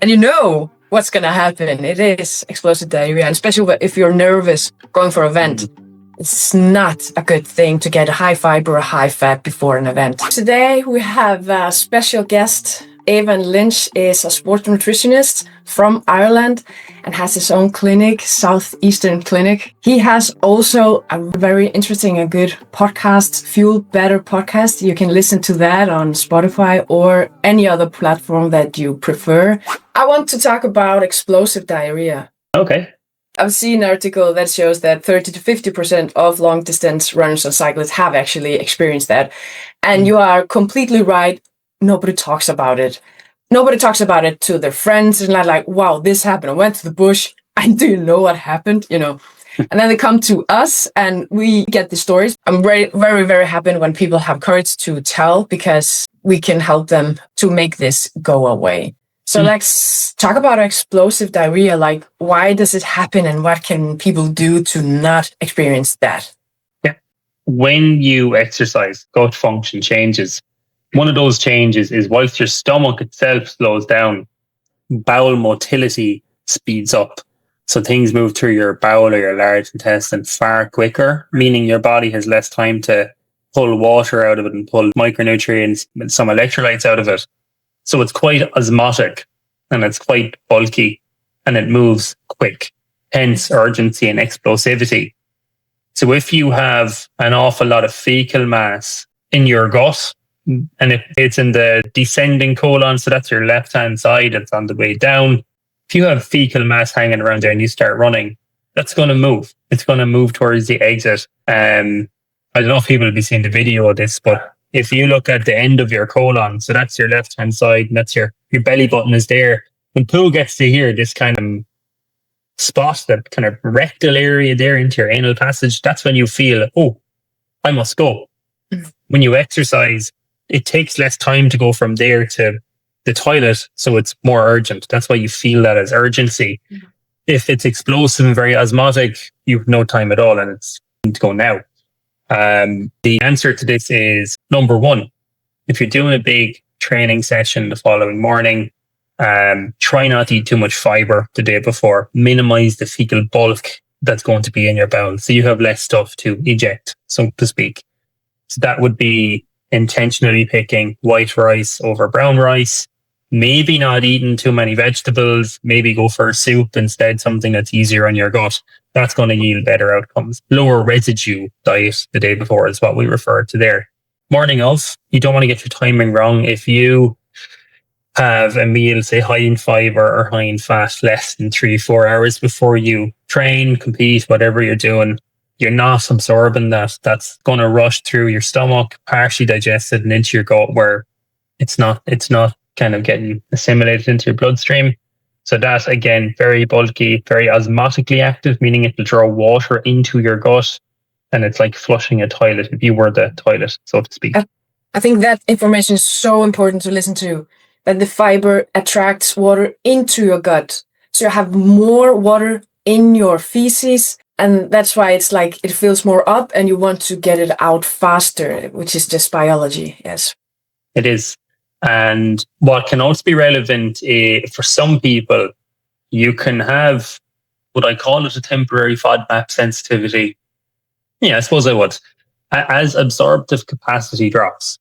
And you know what's going to happen. It is explosive diarrhea, and especially if you're nervous going for an event. It's not a good thing to get a high fiber or high fat before an event. Today we have a special guest. Evan Lynch is a sports nutritionist from Ireland and has his own clinic, Southeastern Clinic. He has also a very interesting and good podcast, Fuel Better podcast. You can listen to that on Spotify or any other platform that you prefer. I want to talk about explosive diarrhea. Okay. I've seen an article that shows that 30 to 50% of long distance runners and cyclists have actually experienced that. And you are completely right. Nobody talks about it. Nobody talks about it to their friends. It's not like, wow, this happened. I went to the bush. I didn't know what happened, you know. And then they come to us and we get the stories. I'm very, very, very happy when people have courage to tell, because we can help them to make this go away. So let's talk about explosive diarrhea. Like, why does it happen and what can people do to not experience that? Yeah. When you exercise, gut function changes. One of those changes is whilst your stomach itself slows down, bowel motility speeds up. So things move through your bowel or your large intestine far quicker, meaning your body has less time to pull water out of it and pull micronutrients and some electrolytes out of it. So it's quite osmotic and it's quite bulky and it moves quick, hence urgency and explosivity. So if you have an awful lot of fecal mass in your gut, and if it's in the descending colon, so that's your left-hand side, it's on the way down. If you have fecal mass hanging around there and you start running, that's going to move. It's going to move towards the exit. I don't know if people will be seeing the video of this, but if you look at the end of your colon, so that's your left-hand side, and that's your belly button is there. When poo gets to here, this kind of spot, that kind of rectal area there into your anal passage, that's when you feel, oh, I must go. When you exercise, it takes less time to go from there to the toilet, so it's more urgent. That's why you feel that as urgency. If it's explosive and very osmotic, you have no time at all, and it's to go now. The answer to this is number one. If you're doing a big training session the following morning, try not to eat too much fiber the day before. Minimize the fecal bulk that's going to be in your bowel, so you have less stuff to eject, so to speak. So that would be intentionally picking white rice over brown rice. Maybe not eating too many vegetables. Maybe go for a soup instead, something that's easier on your gut. That's going to yield better outcomes. Lower residue diet the day before is what we refer to there. Morning of, you don't want to get your timing wrong. If you have a meal, say high in fiber or high in fat, less than 3-4 hours before you train, compete, whatever you're doing, you're not absorbing that. That's going to rush through your stomach, partially digested and into your gut, where it's not kind of getting assimilated into your bloodstream. So that, again, very bulky, very osmotically active, meaning it will draw water into your gut, and it's like flushing a toilet if you were the toilet, so to speak. I think that information is so important to listen to, that the fiber attracts water into your gut. So you have more water in your feces, and that's why it's like it fills more up and you want to get it out faster, which is just biology. Yes, it is. And what can also be relevant for some people, you can have what I call it a temporary FODMAP sensitivity. Yeah, I suppose I would. As absorptive capacity drops,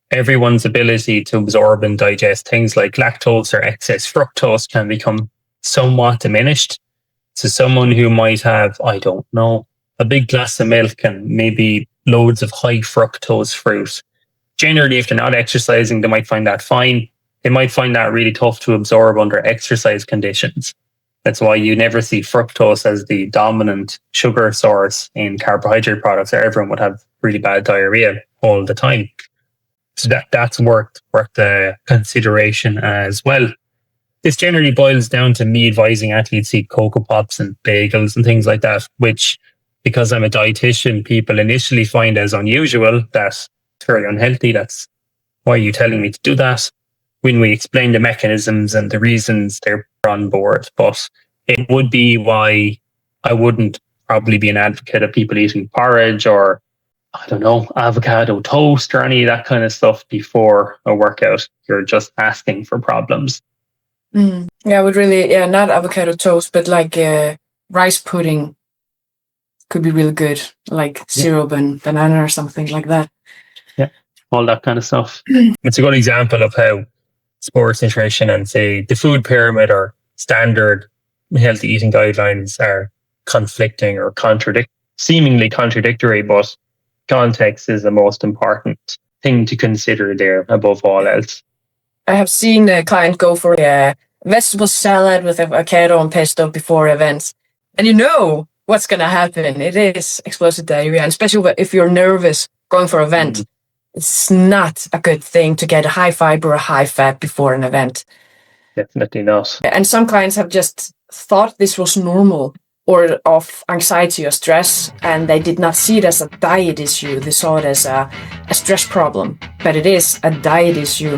everyone's ability to absorb and digest things like lactose or excess fructose can become somewhat diminished. So someone who might have, I don't know, a big glass of milk and maybe loads of high fructose fruit. Generally, if they're not exercising, they might find that fine. They might find that really tough to absorb under exercise conditions. That's why you never see fructose as the dominant sugar source in carbohydrate products, or everyone would have really bad diarrhea all the time. So that's worth the consideration as well. This generally boils down to me advising athletes eat Cocoa Pops and bagels and things like that, which, because I'm a dietitian, people initially find as unusual, that it's very unhealthy. That's why are you telling me to do that? When we explain the mechanisms and the reasons, they're on board. But it would be why I wouldn't probably be an advocate of people eating porridge or, I don't know, avocado toast or any of that kind of stuff before a workout. You're just asking for problems. Yeah, I would really, not avocado toast, but like rice pudding could be really good, like syrup and banana or something like that. Yeah, all that kind of stuff. It's a good example of how sports nutrition and, say, the food pyramid or standard healthy eating guidelines are conflicting or seemingly contradictory, but context is the most important thing to consider there above all else. I have seen a client go for a vegetable salad with avocado and pesto before events. And you know what's going to happen. It is explosive diarrhea. And especially if you're nervous going for an event, it's not a good thing to get a high fiber or high fat before an event. Definitely not. And some clients have just thought this was normal or of anxiety or stress, and they did not see it as a diet issue. They saw it as a stress problem, but it is a diet issue.